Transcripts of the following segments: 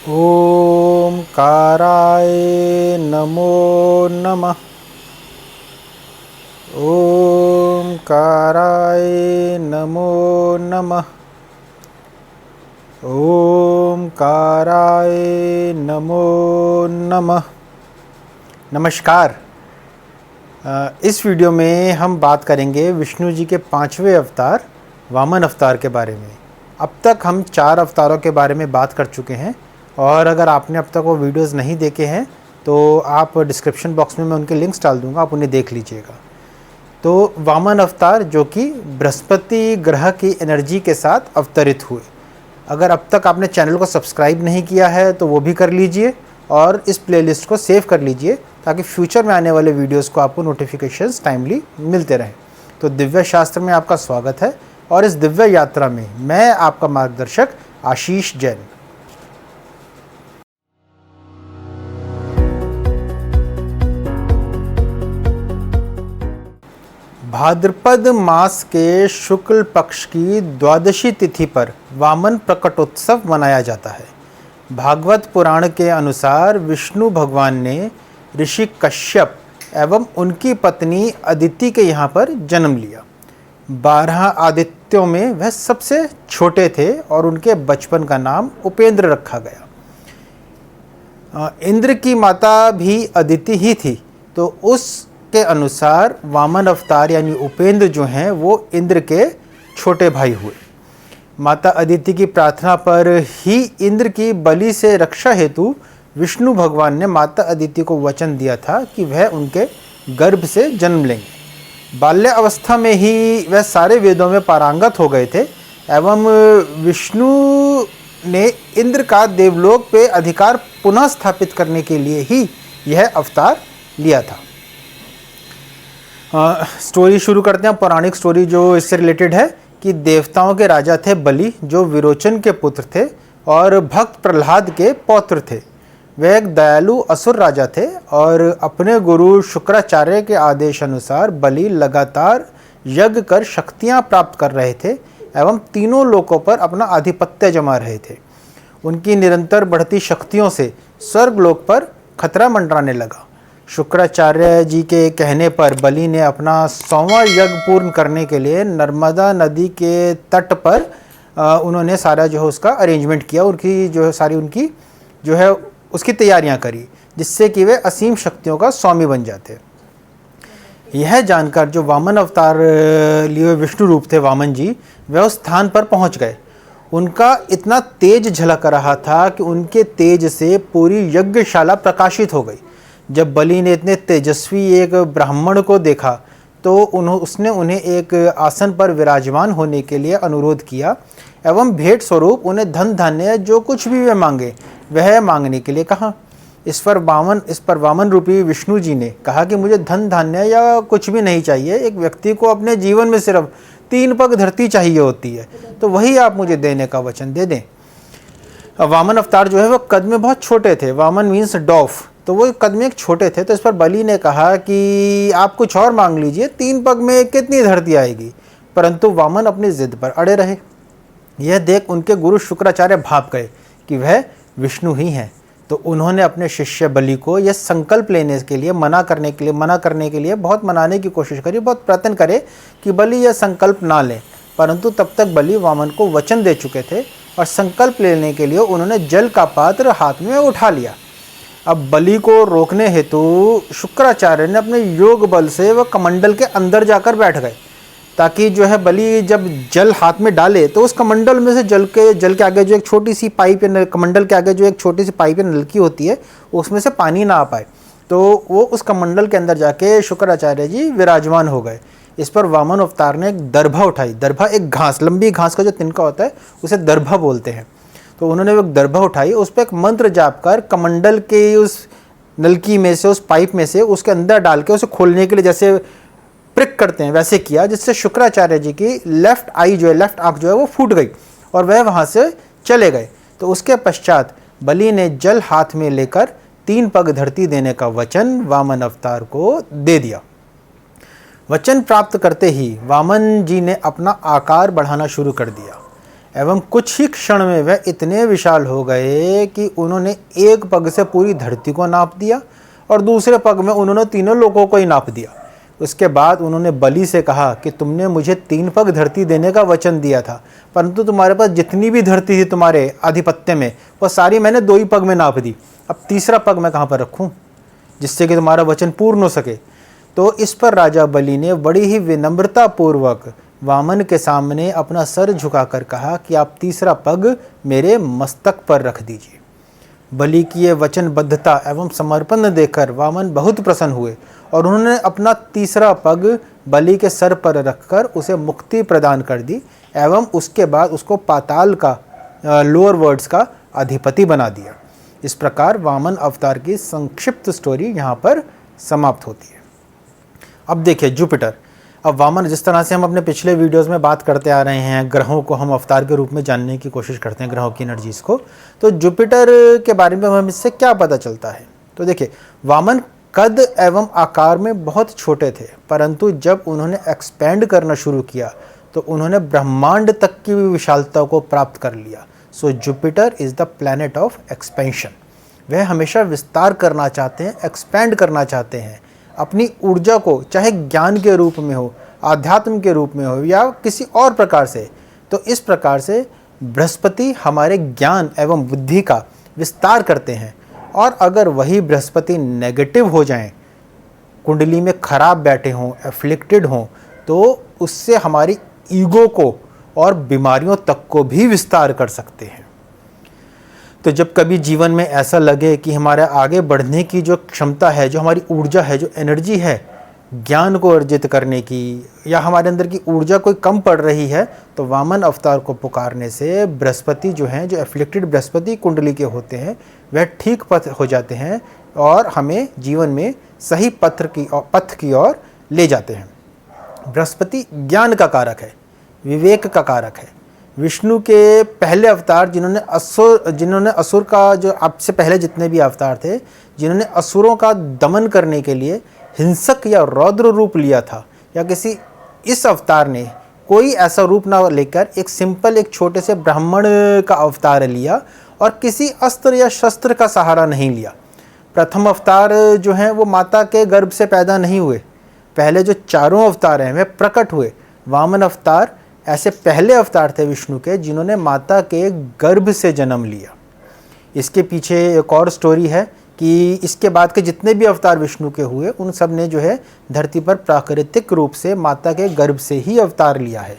ओंकाराय नमो नमः। ओंकाराय नमो नमः। ओंकाराय नमो नमः। नमस्कार। इस वीडियो में हम बात करेंगे विष्णु जी के 5वें अवतार वामन अवतार के बारे में। अब तक हम 4 अवतारों के बारे में बात कर चुके हैं और अगर आपने अब तक वो वीडियोस नहीं देखे हैं तो आप डिस्क्रिप्शन बॉक्स में मैं उनके लिंक्स डाल दूंगा, आप उन्हें देख लीजिएगा। तो वामन अवतार जो कि बृहस्पति ग्रह की एनर्जी के साथ अवतरित हुए। अगर अब तक आपने चैनल को सब्सक्राइब नहीं किया है तो वो भी कर लीजिए और इस प्लेलिस्ट को सेव कर लीजिए ताकि फ्यूचर में आने वाले वीडियोस को आपको नोटिफिकेशंस टाइमली मिलते रहें। तो दिव्य शास्त्र में आपका स्वागत है और इस दिव्य यात्रा में मैं आपका मार्गदर्शक आशीष जैन। भाद्रपद मास के शुक्ल पक्ष की द्वादशी तिथि पर वामन प्रकटोत्सव मनाया जाता है। भागवत पुराण के अनुसार विष्णु भगवान ने ऋषि कश्यप एवं उनकी पत्नी अदिति के यहाँ पर जन्म लिया। 12 आदित्यों में वह सबसे छोटे थे और उनके बचपन का नाम उपेंद्र रखा गया। इंद्र की माता भी अदिति ही थी, तो उसके अनुसार वामन अवतार यानी उपेंद्र जो हैं वो इंद्र के छोटे भाई हुए। माता अदिति की प्रार्थना पर ही इंद्र की बलि से रक्षा हेतु विष्णु भगवान ने माता अदिति को वचन दिया था कि वह उनके गर्भ से जन्म लेंगे। बाल्य अवस्था में ही वह सारे वेदों में पारंगत हो गए थे एवं विष्णु ने इंद्र का देवलोक पे अधिकार पुनः स्थापित करने के लिए ही यह अवतार लिया था। स्टोरी शुरू करते हैं। पौराणिक स्टोरी जो इससे रिलेटेड है कि देवताओं के राजा थे बलि, जो विरोचन के पुत्र थे और भक्त प्रहलाद के पौत्र थे। वे एक दयालु असुर राजा थे और अपने गुरु शुक्राचार्य के आदेश अनुसार बलि लगातार यज्ञ कर शक्तियां प्राप्त कर रहे थे एवं तीनों लोकों पर अपना आधिपत्य जमा रहे थे। उनकी निरंतर बढ़ती शक्तियों से स्वर्गलोक पर खतरा मंडराने लगा। शुक्राचार्य जी के कहने पर बलि ने अपना 100वां यज्ञ पूर्ण करने के लिए नर्मदा नदी के तट पर उन्होंने सारा जो है उसका अरेंजमेंट किया। उनकी जो है सारी उनकी जो है उसकी तैयारियां करी, जिससे कि वे असीम शक्तियों का स्वामी बन जाते। यह जानकर जो वामन अवतार लिए विष्णु रूप थे वामन जी, वह उस स्थान पर पहुंच गए। उनका इतना तेज झलक रहा था कि उनके तेज से पूरी यज्ञशाला प्रकाशित हो गई। जब बलि ने इतने तेजस्वी एक ब्राह्मण को देखा तो उसने उन्हें एक आसन पर विराजमान होने के लिए अनुरोध किया एवं भेंट स्वरूप उन्हें धन धान्य जो कुछ भी वे मांगे वह मांगने के लिए कहा। इस पर वामन रूपी विष्णु जी ने कहा कि मुझे धन धान्य या कुछ भी नहीं चाहिए, एक व्यक्ति को अपने जीवन में सिर्फ 3 पग धरती चाहिए होती है, तो वही आप मुझे देने का वचन दे दें। वामन अवतार जो है वो कद में बहुत छोटे थे। वामन मीन्स डॉफ, तो वो कद में एक छोटे थे। तो इस पर बलि ने कहा कि आप कुछ और मांग लीजिए, 3 पग में कितनी धरती आएगी। परंतु वामन अपनी जिद पर अड़े रहे। यह देख उनके गुरु शुक्राचार्य भाप गए कि वह विष्णु ही हैं। तो उन्होंने अपने शिष्य बलि को यह संकल्प लेने के लिए मना करने के लिए बहुत मनाने की कोशिश करी, बहुत प्रयत्न करे कि बलि यह संकल्प ना लें। परंतु तब तक बलि वामन को वचन दे चुके थे और संकल्प लेने के लिए उन्होंने जल का पात्र हाथ में उठा लिया। अब बलि को रोकने हेतु शुक्राचार्य ने अपने योग बल से वह कमंडल के अंदर जाकर बैठ गए, ताकि जो है बलि जब जल हाथ में डाले तो उस कमंडल में से जल के आगे जो एक छोटी सी पाइप या कमंडल के आगे जो एक छोटी सी पाइप या नलकी होती है उसमें से पानी ना आ पाए। तो वो उस कमंडल के अंदर जाके शुक्राचार्य जी विराजमान हो गए। इस पर वामन अवतार ने एक दर्भा उठाई। दर्भा एक घास, लंबी घास का जो तिनका होता है उसे दर्भा बोलते हैं। तो उन्होंने वो एक दर्भा उठाई, उस पर एक मंत्र जाप कर कमंडल के उस नलकी में से, उस पाइप में से उसके अंदर डाल के उसे खोलने के लिए जैसे प्रिक करते हैं वैसे किया, जिससे शुक्राचार्य जी की लेफ्ट आंख जो है वो फूट गई और वह वहाँ से चले गए। तो उसके पश्चात बलि ने जल हाथ में लेकर 3 पग धरती देने का वचन वामन अवतार को दे दिया। वचन प्राप्त करते ही वामन जी ने अपना आकार बढ़ाना शुरू कर दिया। एवं कुछ ही क्षण में वह इतने विशाल हो गए कि उन्होंने एक पग से पूरी धरती को नाप दिया और दूसरे पग में उन्होंने तीनों लोगों को ही नाप दिया। उसके बाद उन्होंने बलि से कहा कि तुमने मुझे 3 पग धरती देने का वचन दिया था, परंतु तुम्हारे पास जितनी भी धरती थी तुम्हारे आधिपत्य में, वह सारी मैंने 2 ही पग में नाप दी। अब तीसरा पग मैं कहाँ पर रखूँ जिससे कि तुम्हारा वचन पूर्ण हो सके। तो इस पर राजा बलि ने बड़ी ही विनम्रता पूर्वक वामन के सामने अपना सर झुकाकर कहा कि आप तीसरा पग मेरे मस्तक पर रख दीजिए। बलि की ये वचनबद्धता एवं समर्पण देखकर वामन बहुत प्रसन्न हुए और उन्होंने अपना तीसरा पग बलि के सर पर रखकर उसे मुक्ति प्रदान कर दी एवं उसके बाद उसको पाताल का लोअर वर्ल्ड्स का अधिपति बना दिया। इस प्रकार वामन अवतार की संक्षिप्त स्टोरी यहाँ पर समाप्त होती है। अब देखिए जुपिटर। अब वामन, जिस तरह से हम अपने पिछले वीडियोस में बात करते आ रहे हैं, ग्रहों को हम अवतार के रूप में जानने की कोशिश करते हैं, ग्रहों की एनर्जीज को, तो जुपिटर के बारे में हम इससे क्या पता चलता है। तो देखिए वामन कद एवं आकार में बहुत छोटे थे, परंतु जब उन्होंने एक्सपेंड करना शुरू किया तो उन्होंने ब्रह्मांड तक की विशालता को प्राप्त कर लिया। So Jupiter is the planet of expansion. वह हमेशा विस्तार करना चाहते हैं, एक्सपेंड करना चाहते हैं अपनी ऊर्जा को, चाहे ज्ञान के रूप में हो, आध्यात्म के रूप में हो या किसी और प्रकार से। तो इस प्रकार से बृहस्पति हमारे ज्ञान एवं बुद्धि का विस्तार करते हैं, और अगर वही बृहस्पति नेगेटिव हो जाएं, कुंडली में खराब बैठे हों, एफ्लिक्टेड हों, तो उससे हमारी ईगो को और बीमारियों तक को भी विस्तार कर सकते हैं। तो जब कभी जीवन में ऐसा लगे कि हमारे आगे बढ़ने की जो क्षमता है, जो हमारी ऊर्जा है, जो एनर्जी है ज्ञान को अर्जित करने की, या हमारे अंदर की ऊर्जा कोई कम पड़ रही है, तो वामन अवतार को पुकारने से बृहस्पति जो हैं, जो एफ्लिक्टेड बृहस्पति कुंडली के होते हैं, वह ठीक पथ हो जाते हैं और हमें जीवन में सही पथ की ओर ले जाते हैं। बृहस्पति ज्ञान का कारक है, विवेक का कारक है। विष्णु के पहले अवतार जिन्होंने असुर का, जो आपसे पहले जितने भी अवतार थे, जिन्होंने असुरों का दमन करने के लिए हिंसक या रौद्र रूप लिया था, या किसी इस अवतार ने कोई ऐसा रूप ना लेकर एक सिंपल, एक छोटे से ब्राह्मण का अवतार लिया और किसी अस्त्र या शस्त्र का सहारा नहीं लिया। प्रथम अवतार जो हैं वो माता के गर्भ से पैदा नहीं हुए, पहले जो चारों अवतार हैं वे प्रकट हुए। वामन अवतार ऐसे पहले अवतार थे विष्णु के जिन्होंने माता के गर्भ से जन्म लिया। इसके पीछे एक और स्टोरी है कि इसके बाद के जितने भी अवतार विष्णु के हुए, उन सब ने जो है धरती पर प्राकृतिक रूप से माता के गर्भ से ही अवतार लिया है।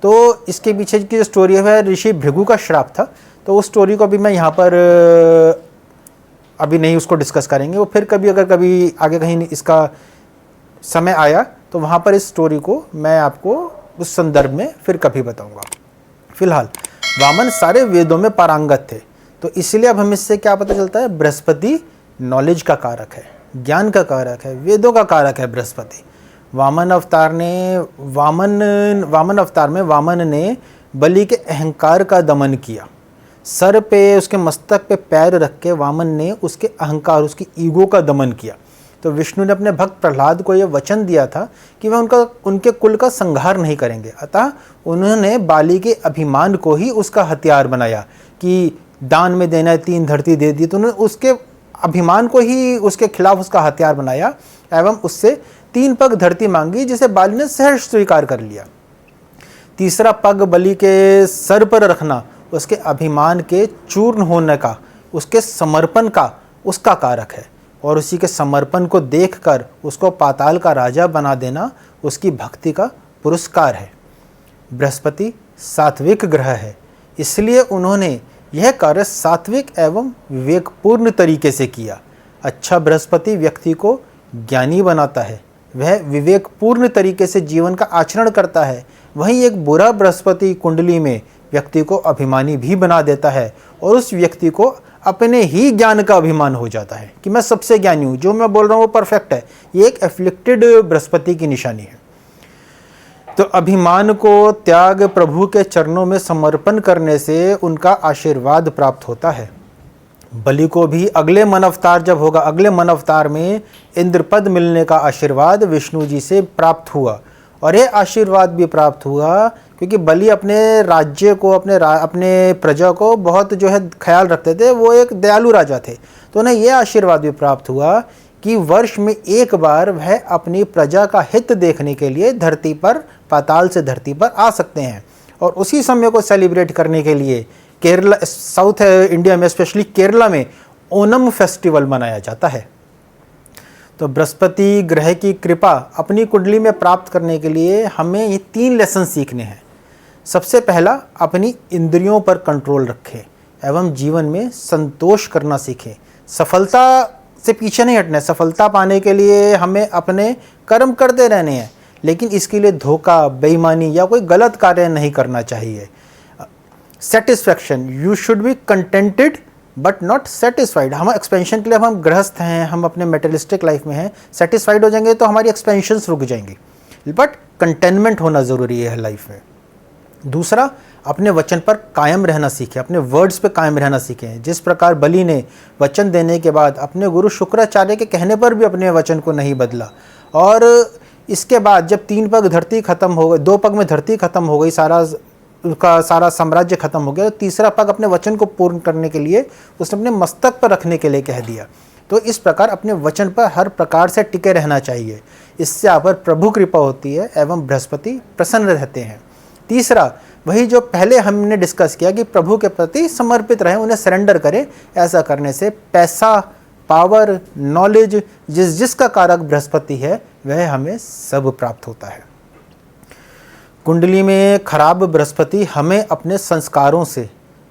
तो इसके पीछे की जो स्टोरी है ऋषि भृगु का श्राप था, तो उस स्टोरी को भी मैं यहाँ पर अभी नहीं उसको डिस्कस करेंगे, वो फिर कभी अगर कभी आगे कहीं इसका समय आया तो वहाँ पर इस स्टोरी को मैं आपको उस संदर्भ में फिर कभी बताऊँगा। फिलहाल वामन सारे वेदों में पारंगत थे, तो इसलिए अब हमें इससे क्या पता चलता है, बृहस्पति नॉलेज का कारक है, ज्ञान का कारक है, वेदों का कारक है बृहस्पति। वामन अवतार में वामन ने बलि के अहंकार का दमन किया। सर पे, उसके मस्तक पे पैर रख के वामन ने उसके अहंकार, उसकी ईगो का दमन किया। तो विष्णु ने अपने भक्त प्रहलाद को यह वचन दिया था कि वह उनके कुल का संहार नहीं करेंगे, अतः उन्होंने बाली के अभिमान को ही उसका हथियार बनाया कि दान में देना है, 3 धरती दे दी, तो उन्होंने उसके अभिमान को ही उसके खिलाफ उसका हथियार बनाया एवं उससे 3 पग धरती मांगी, जिसे बाली ने सहर्ष स्वीकार कर लिया। तीसरा पग बलि के सर पर रखना उसके अभिमान के चूर्ण होने का, उसके समर्पण का, उसका कारक है, और उसी के समर्पण को देखकर उसको पाताल का राजा बना देना उसकी भक्ति का पुरस्कार है। बृहस्पति सात्विक ग्रह है, इसलिए उन्होंने यह कार्य सात्विक एवं विवेकपूर्ण तरीके से किया। अच्छा बृहस्पति व्यक्ति को ज्ञानी बनाता है, वह विवेकपूर्ण तरीके से जीवन का आचरण करता है। वहीं एक बुरा बृहस्पति कुंडली में व्यक्ति को अभिमानी भी बना देता है और उस व्यक्ति को अपने ही ज्ञान का अभिमान हो जाता है कि मैं सबसे ज्ञानी हूँ, जो मैं बोल रहा हूँ वो परफेक्ट है। ये एक एफ्लिक्टेड बृहस्पति की निशानी है। तो अभिमान को त्याग प्रभु के चरणों में समर्पण करने से उनका आशीर्वाद प्राप्त होता है। बलि को भी अगले मन अवतार जब होगा, अगले मन अवतार में इंद्रपद मिलने का आशीर्वाद विष्णु जी से प्राप्त हुआ और ये आशीर्वाद भी प्राप्त हुआ क्योंकि बलि अपने राज्य को अपने प्रजा को बहुत जो है ख्याल रखते थे, वो एक दयालु राजा थे। तो उन्हें यह आशीर्वाद भी प्राप्त हुआ कि वर्ष में एक बार वह अपनी प्रजा का हित देखने के लिए धरती पर, पाताल से धरती पर आ सकते हैं। और उसी समय को सेलिब्रेट करने के लिए केरला, साउथ इंडिया में स्पेशली केरला में ओनम फेस्टिवल मनाया जाता है। तो बृहस्पति ग्रह की कृपा अपनी कुंडली में प्राप्त करने के लिए हमें ये 3 लेसन सीखने हैं। सबसे पहला, अपनी इंद्रियों पर कंट्रोल रखें एवं जीवन में संतोष करना सीखें। सफलता से पीछे नहीं हटना है। सफलता पाने के लिए हमें अपने कर्म करते रहने हैं, लेकिन इसके लिए धोखा, बेईमानी या कोई गलत कार्य नहीं करना चाहिए। Satisfaction, you should be contented but not satisfied. हम एक्सपेंशन के लिए हम गृहस्थ हैं, हम अपने मेटेरियलिस्टिक लाइफ में हैं। सेटिस्फाइड हो जाएंगे तो हमारी एक्सपेंशंस रुक जाएंगी, बट कंटेनमेंट होना ज़रूरी है लाइफ में। दूसरा, अपने वचन पर कायम रहना सीखें, अपने वर्ड्स पे कायम रहना सीखें। जिस प्रकार बलि ने वचन देने के बाद अपने गुरु शुक्राचार्य के कहने पर भी अपने वचन को नहीं बदला, और इसके बाद जब 3 पग धरती खत्म हो गई, 2 पग में धरती खत्म हो गई, उसका सारा साम्राज्य खत्म हो गया, तो तीसरा पग अपने वचन को पूर्ण करने के लिए उसने अपने मस्तक पर रखने के लिए कह दिया। तो इस प्रकार अपने वचन पर हर प्रकार से टिके रहना चाहिए। इससे आप पर प्रभु कृपा होती है एवं बृहस्पति प्रसन्न रहते हैं। तीसरा, वही जो पहले हमने डिस्कस किया कि प्रभु के प्रति समर्पित रहें, उन्हें सरेंडर करें। ऐसा करने से पैसा, पावर, नॉलेज, जिसका कारक बृहस्पति है, वह हमें सब प्राप्त होता है। कुंडली में खराब बृहस्पति हमें अपने संस्कारों से,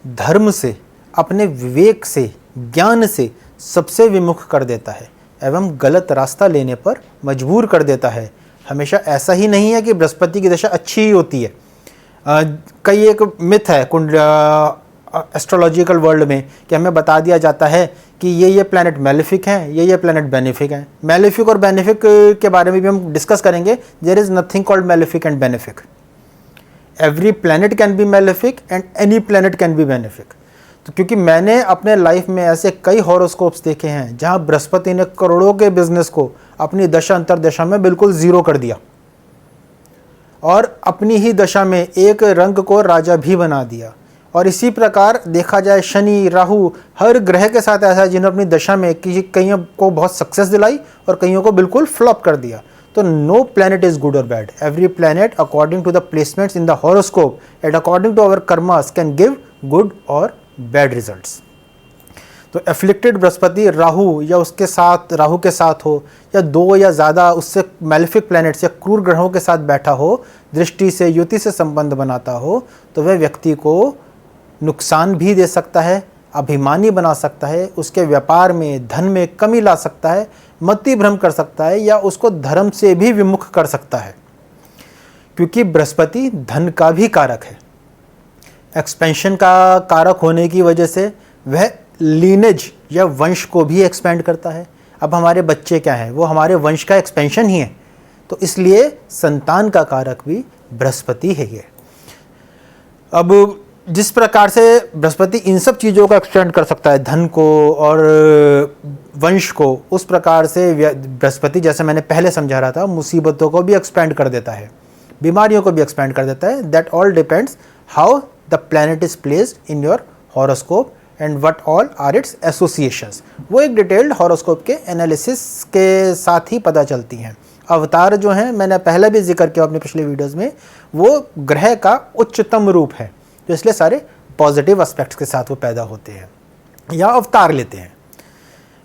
धर्म से, अपने विवेक से, ज्ञान से सबसे विमुख कर देता है एवं गलत रास्ता लेने पर मजबूर कर देता है। हमेशा ऐसा ही नहीं है कि बृहस्पति की दशा अच्छी ही होती है। कई एक मिथ है एस्ट्रोलॉजिकल वर्ल्ड में कि हमें बता दिया जाता है कि ये प्लैनेट मेलेफिक हैं, ये प्लैनेट बेनिफिक हैं। मेलेफिक और बेनिफिक के बारे में भी हम डिस्कस करेंगे। There is nothing called malefic and benefic. Every planet can be malefic and any planet can be benefic. तो क्योंकि मैंने अपने लाइफ में ऐसे कई हॉरोस्कोप्स देखे हैं जहाँ बृहस्पति ने करोड़ों के बिजनेस को अपनी दशा अंतरदशा में बिल्कुल ज़ीरो कर दिया, और अपनी ही दशा में एक रंग को राजा भी बना दिया। और इसी प्रकार देखा जाए शनि, राहु, हर ग्रह के साथ ऐसा है जिन्होंने अपनी दशा में कईयों को बहुत सक्सेस दिलाई और कईयों को बिल्कुल फ्लॉप कर दिया। तो नो प्लैनेट इज गुड और bad. Every planet according to the placements in the horoscope and according to our karmas can give good और बैड रिजल्ट्स। तो एफ्लिक्टेड बृहस्पति राहु या उसके साथ, राहु के साथ हो, या 2 या ज़्यादा उससे मैलेफिक प्लैनेट्स या क्रूर ग्रहों के साथ बैठा हो, दृष्टि से, युति से संबंध बनाता हो, तो वह व्यक्ति को नुकसान भी दे सकता है, अभिमानी बना सकता है, उसके व्यापार में, धन में कमी ला सकता है, मति भ्रम कर सकता है, या उसको धर्म से भी विमुख कर सकता है। क्योंकि बृहस्पति धन का भी कारक है। एक्सपेंशन का कारक होने की वजह से वह लीनेज या वंश को भी एक्सपेंड करता है। अब हमारे बच्चे क्या हैं, वो हमारे वंश का एक्सपेंशन ही है। तो इसलिए संतान का कारक भी बृहस्पति है ये। अब जिस प्रकार से बृहस्पति इन सब चीज़ों को एक्सटेंड कर सकता है, धन को और वंश को, उस प्रकार से बृहस्पति, जैसे मैंने पहले समझा रहा था, मुसीबतों को भी एक्सपेंड कर देता है, बीमारियों को भी एक्सपेंड कर देता है। That all depends how the planet is placed in your horoscope and what all are its associations. वो एक डिटेल्ड हॉरोस्कोप के एनालिसिस के साथ ही पता चलती हैं। अवतार जो हैं, मैंने पहले भी जिक्र किया अपने पिछले वीडियोस में, वो ग्रह का उच्चतम रूप है, तो इसलिए सारे पॉजिटिव एस्पेक्ट्स के साथ वो पैदा होते हैं या अवतार लेते हैं।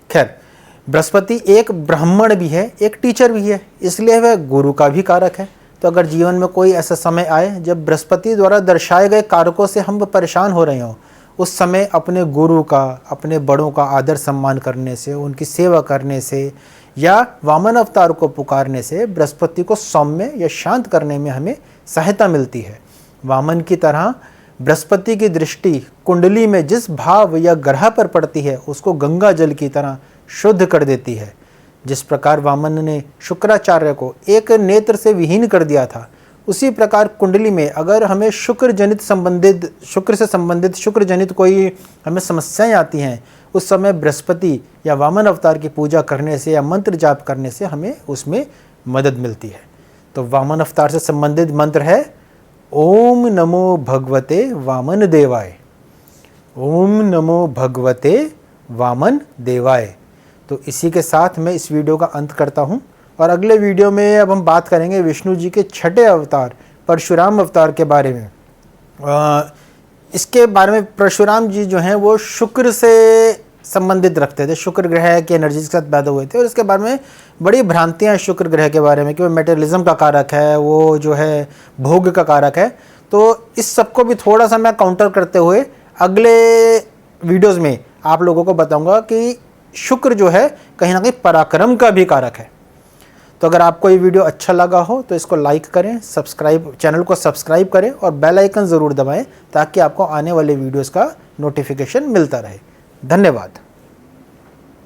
खैर, बृहस्पति एक ब्राह्मण भी है, एक टीचर भी है, इसलिए वह गुरु का भी कारक है। तो अगर जीवन में कोई ऐसा समय आए जब बृहस्पति द्वारा दर्शाए गए कारकों से हम परेशान हो रहे हों, उस समय अपने गुरु का, अपने बड़ों का आदर सम्मान करने से, उनकी सेवा करने से या वामन अवतार को पुकारने से बृहस्पति को सौम्य या शांत करने में हमें सहायता मिलती है। वामन की तरह बृहस्पति की दृष्टि कुंडली में जिस भाव या ग्रह पर पड़ती है उसको गंगा जल की तरह शुद्ध कर देती है। जिस प्रकार वामन ने शुक्राचार्य को एक नेत्र से विहीन कर दिया था, उसी प्रकार कुंडली में अगर हमें शुक्र से संबंधित शुक्र जनित कोई हमें समस्याएं आती हैं, उस समय बृहस्पति या वामन अवतार की पूजा करने से या मंत्र जाप करने से हमें उसमें मदद मिलती है। तो वामन अवतार से संबंधित मंत्र है ओम नमो भगवते वामन देवाय। ओम नमो भगवते वामन देवाय। तो इसी के साथ मैं इस वीडियो का अंत करता हूँ और अगले वीडियो में अब हम बात करेंगे विष्णु जी के छठे अवतार परशुराम अवतार के बारे में। इसके बारे में परशुराम जी जो हैं वो शुक्र से संबंधित रखते थे, शुक्र ग्रह के एनर्जी के साथ पैदा हुए थे और इसके बारे में बड़ी भ्रांतियां शुक्र ग्रह के बारे में कि वो मेटेरियलिज्म का कारक है, वो जो है भोग का कारक है। तो इस सबको भी थोड़ा सा मैं काउंटर करते हुए अगले वीडियोस में आप लोगों को बताऊंगा कि शुक्र जो है कहीं ना कहीं पराक्रम का भी कारक है। तो अगर आपको ये वीडियो अच्छा लगा हो तो इसको लाइक करें, चैनल को सब्सक्राइब करें और बेल आइकन ज़रूर दबाएं ताकि आपको आने वाले वीडियोस का नोटिफिकेशन मिलता रहे। धन्यवाद।